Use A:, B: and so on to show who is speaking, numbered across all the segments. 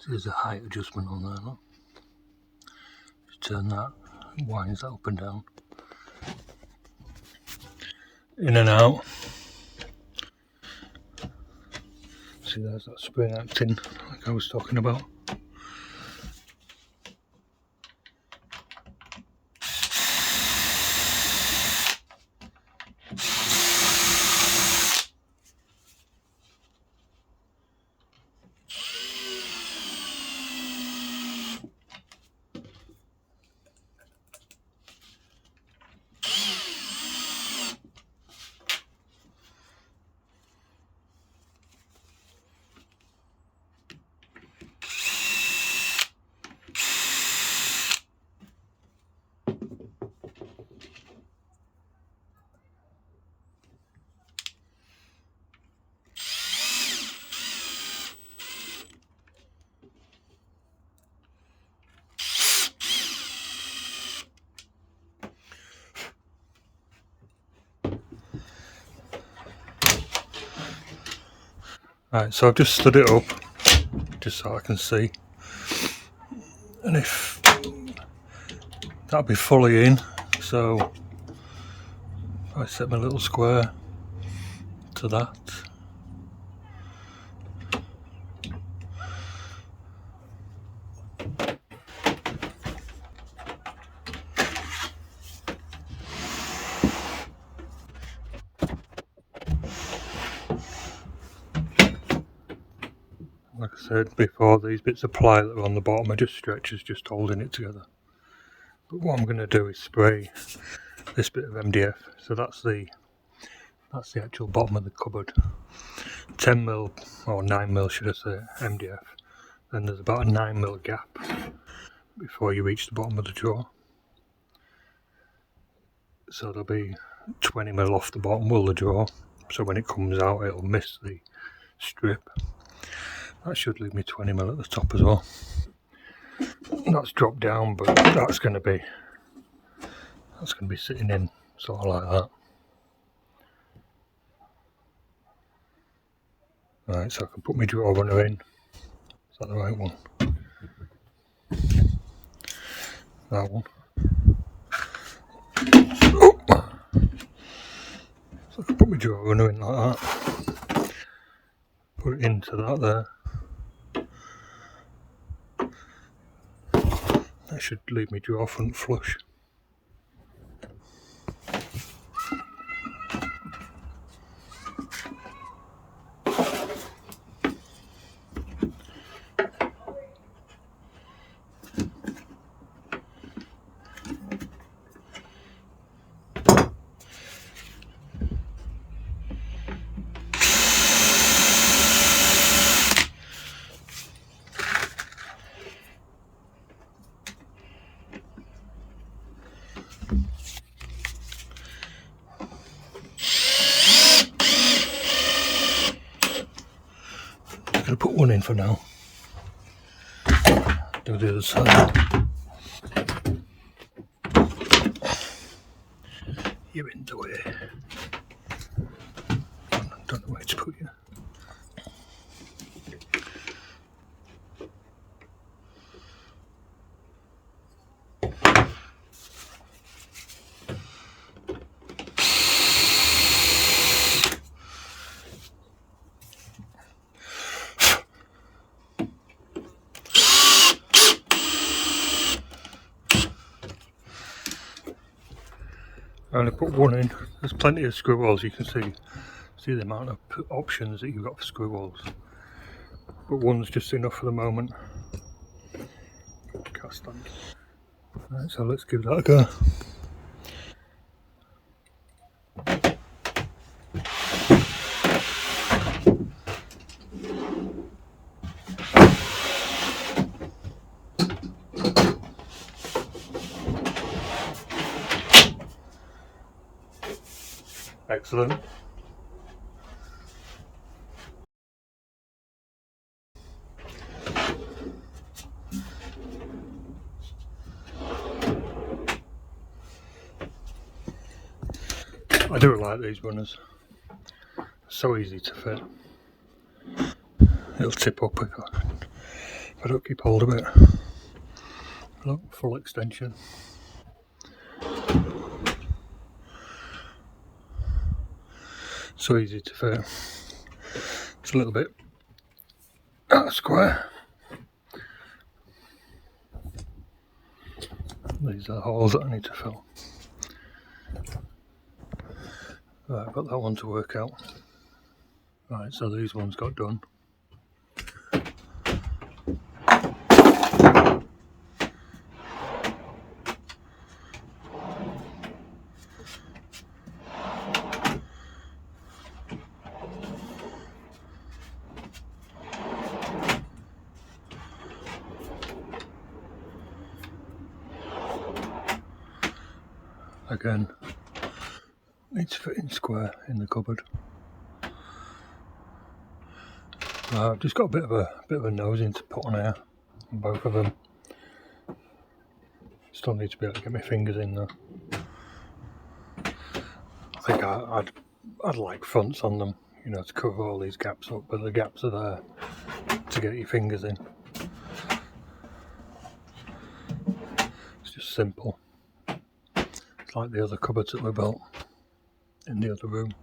A: There's a height adjustment on there, look. Just turn that, winds that up and down, in and out. See, there's that spring acting like I was talking about. Right, so I've just stood it up, just so I can see, and if that'll be fully in, so I set my little square to that. Like I said before, these bits of ply that are on the bottom are just stretchers, just holding it together. But what I'm going to do is spray this bit of MDF. So that's the actual bottom of the cupboard. 10mm or 9mm should I say, MDF. Then there's about a 9mm gap before you reach the bottom of the drawer. So there'll be 20mm off the bottom will the drawer. So when it comes out, it'll miss the strip. That should leave me 20mm at the top as well. That's dropped down, but that's going to be sitting in sort of like that. Right, so I can put my drawer runner in. Is that the right one? That one. Oh. So I can put my drawer runner in like that. Put it into that there. That should leave me drawer front flush. I'm going to put one in for now. Do the other side. You're in the way. I don't know where to put you. I only put one in. There's plenty of screw holes. You can see the amount of options that you've got for screw holes. but one's just enough for the moment. Cast on. Right, so let's give that a go. Excellent. I do like these runners. So easy to fit. It'll tip up if I don't keep hold of it. Look, full extension. So easy to fit. It's a little bit out of square. These are the holes that I need to fill. Right, I've got that one to work out. Right, so these ones got done. Again, needs fitting square in the cupboard. I've just got a bit of a nosing to put on here on both of them. Still need to be able to get my fingers in there. I think I'd like fronts on them, you know, to cover all these gaps up, but the gaps are there to get your fingers in. It's just simple. It's like the other cupboards that we built in the other room.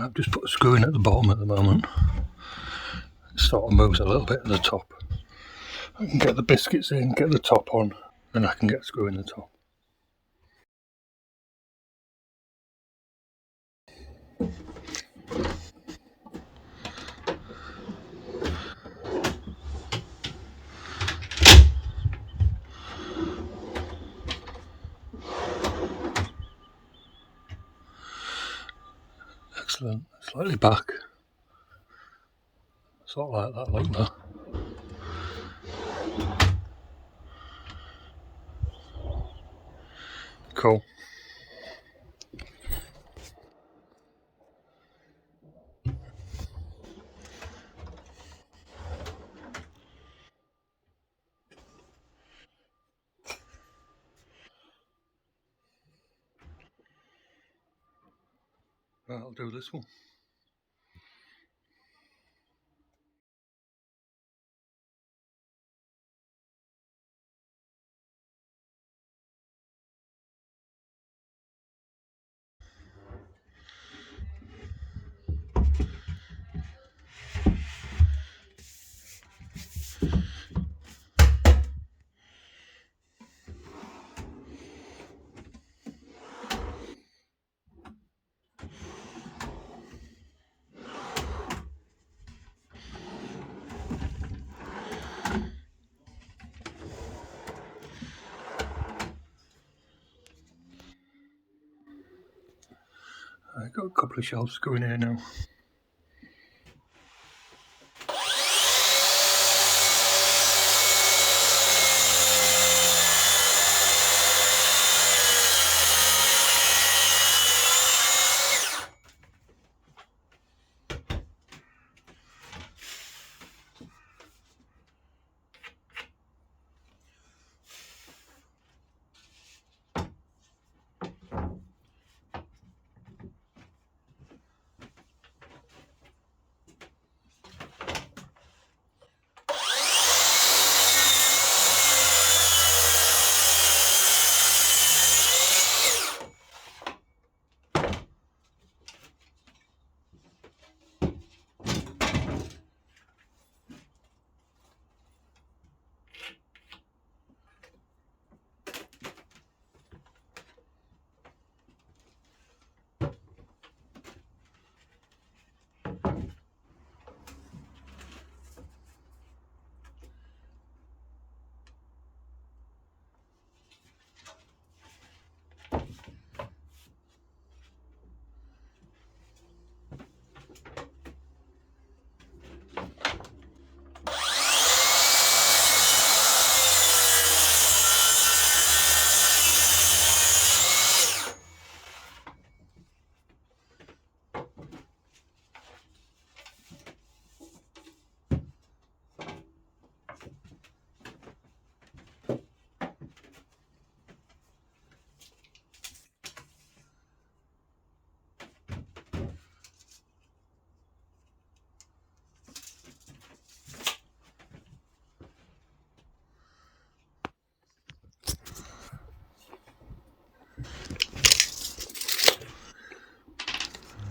A: I've just put a screw in at the bottom at the moment. It sort of moves a little bit at the top. I can get the biscuits in, get the top on, then I can get a screw in the top. Excellent. Slightly back. Sort of like that, like that. Cool. Right, I'll do this one. I've got a couple of shelves going here now.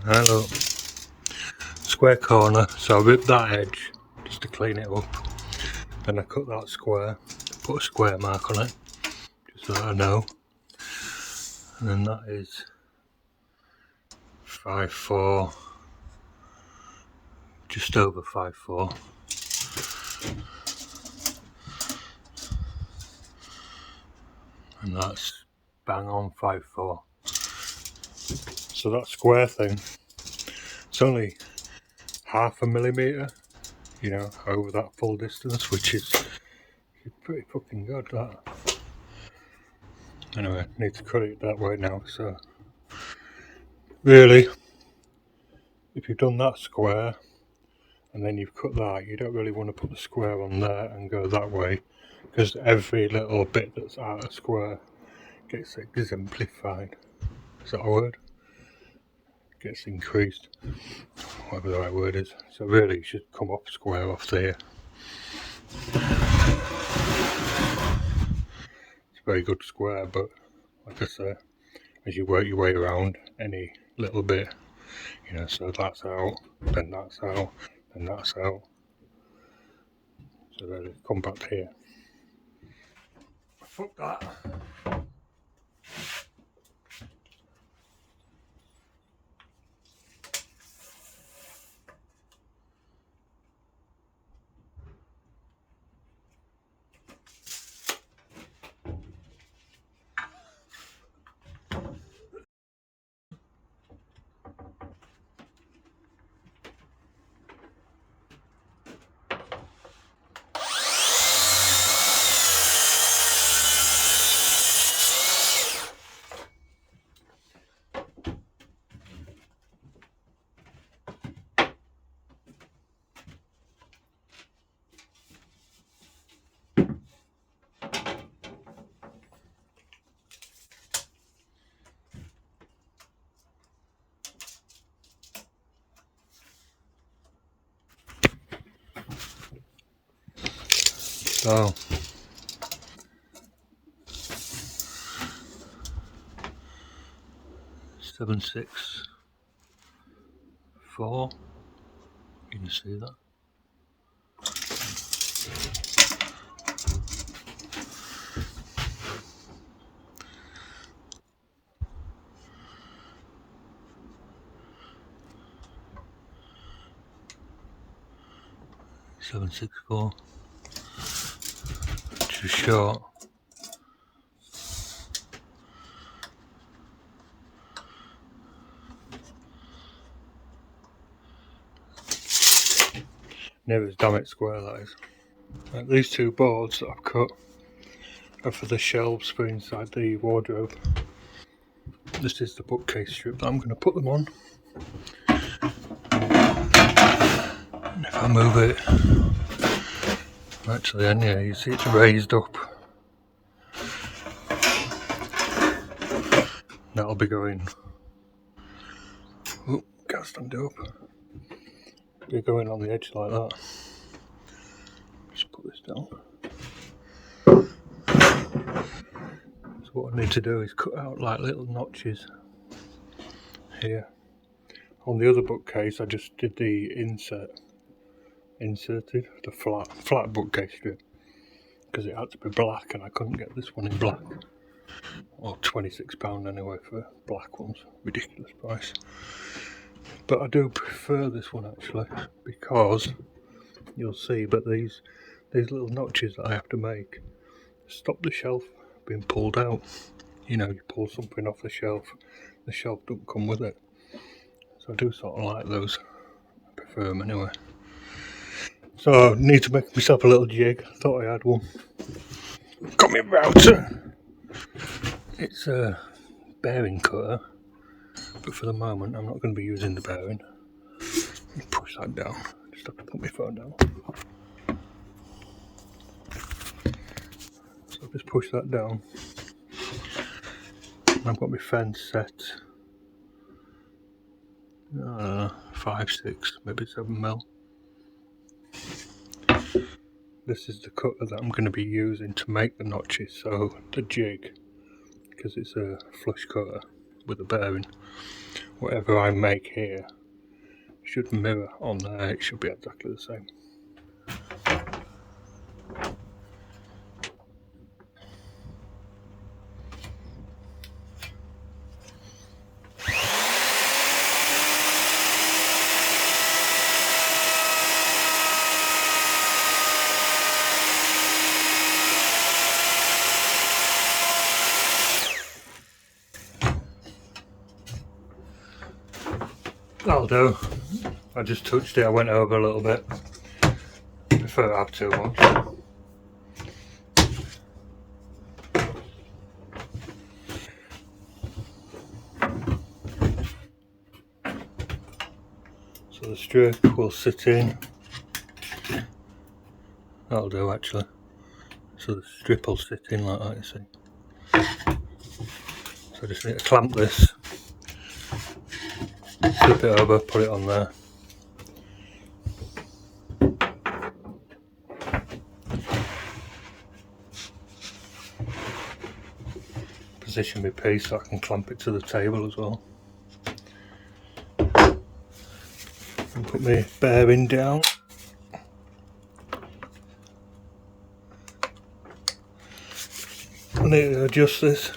A: Hello. Square corner, so I ripped that edge just to clean it up. Then I cut that square, put a square mark on it, just so that I know. And then that is 5'4", just over 5'4". And that's bang on 5'4". So that square thing, it's only 0.5 millimetre, you know, over that full distance, which is pretty fucking good, that. Anyway, I need to cut it that way now, so really, if you've done that square and then you've cut that, you don't really want to put the square on there and go that way, because every little bit that's out of square gets exemplified. Is that a word? Gets increased, whatever the right word is. So really you should come off square off there. It's a very good square, but like I say, as you work your way around, any little bit You know, so that's out, then that's out, then that's out. So then they come back here. Fuck that. So 764. You can see that. Seven six four. Too short. Never as damn it square, that is. Like these two boards that I've cut are for the shelves for inside the wardrobe. This is the bookcase strip that I'm going to put them on. And if I move it, actually, and yeah, you see it's raised up. That'll be going. Oh, can't stand it up. Be going on the edge like that. Just put this down. So what I need to do is cut out like little notches here. On the other bookcase, I just did the inserted the flat bookcase strip because it had to be black, and I couldn't get this one in black. Or £26 anyway for black ones, ridiculous price. But I do prefer this one actually, because you'll see, but these little notches that I have to make stop the shelf being pulled out. You know, you pull something off the shelf don't come with it. So I do sort of like those. I prefer them anyway. So I need to make myself a little jig. I thought I had one. Got me router. It's a bearing cutter, but for the moment I'm not going to be using the bearing. Push that down. Just have to put my phone down. So I'll just push that down. And I've got my fence set. 5, 6, maybe 7mm. This is the cutter that I'm going to be using to make the notches. So the jig, because it's a flush cutter with a bearing, whatever I make here should mirror on there. It should be exactly the same. That'll do. I just touched it, I went over a little bit. I prefer to have too much. So the strip will sit in. That'll do actually. So the strip will sit in like that, you see. So I just need to clamp this. Flip it over, put it on there. Position my piece so I can clamp it to the table as well. put my bearing down. I need to adjust this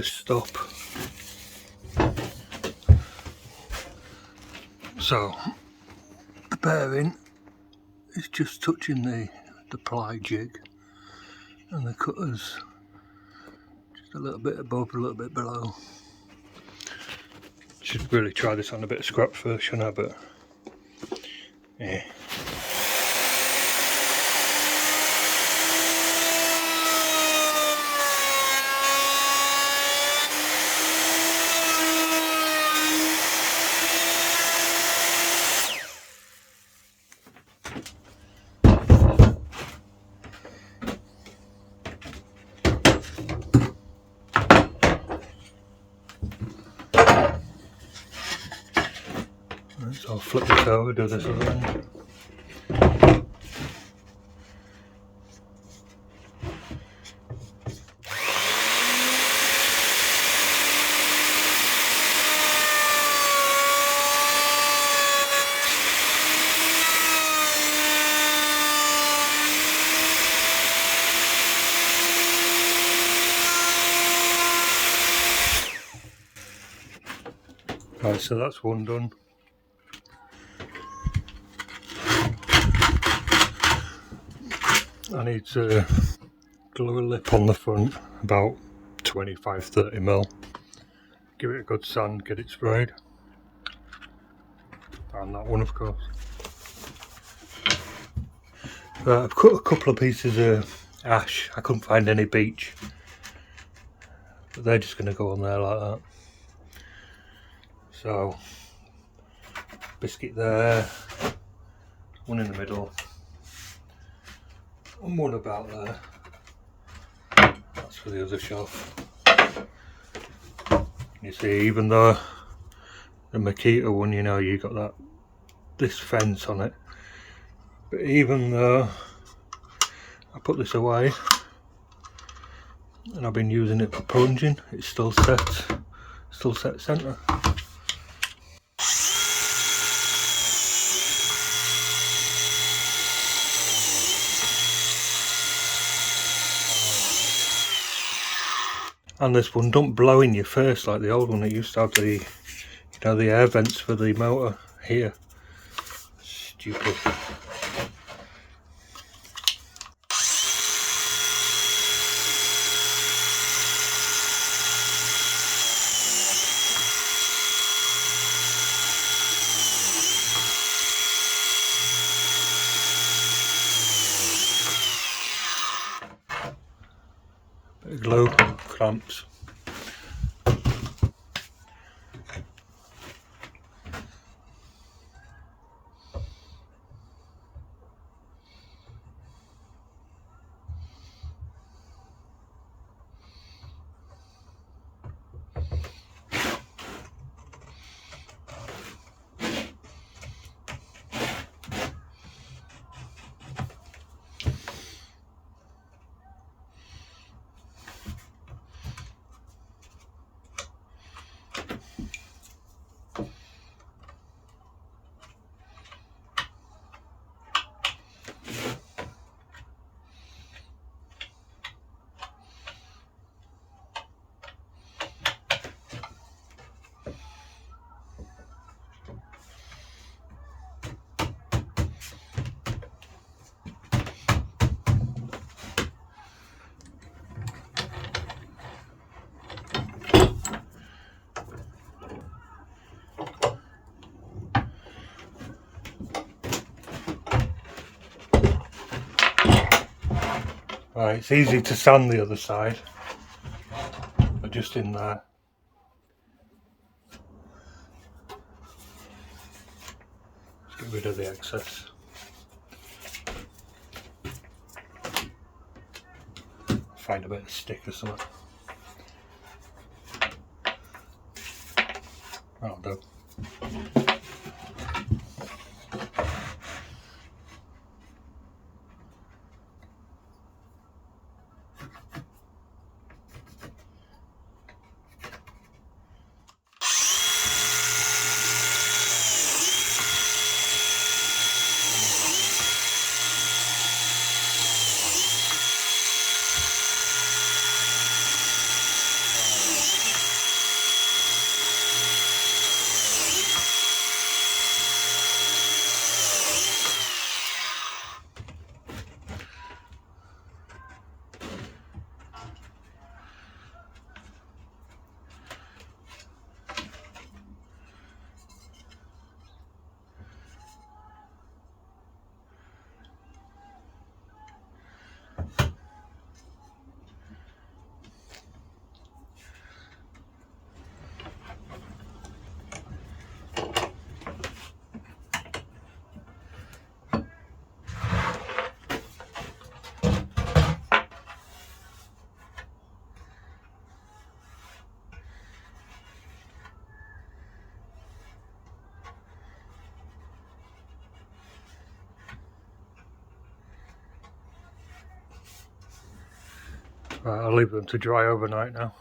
A: stop. So the bearing is just touching the ply jig, and the cutter's just a little bit above, a little bit below. Should really try this on a bit of scrap first, shouldn't I? But yeah. So I'll flip this over, do this other end. Right, so that's one done. I need to glue a lip on the front, about 25-30mm. Give it a good sand, get it sprayed. And that one, of course. I've cut a couple of pieces of ash. I couldn't find any beech, but they're just going to go on there like that. So, biscuit there, one in the middle, and one about there. That's for the other shelf. You see, even though the Makita one, you know, you got this fence on it, but even though I put this away and I've been using it for plunging, it's still set centre. And this one don't blow in your face like the old one. It used to have the, you know, the air vents for the motor here. Stupid. Bit of glue, clamps. Right, it's easy to sand the other side, but just in there. Let's get rid of the excess. Find a bit of stick or something. That'll do. Right, I'll leave them to dry overnight now.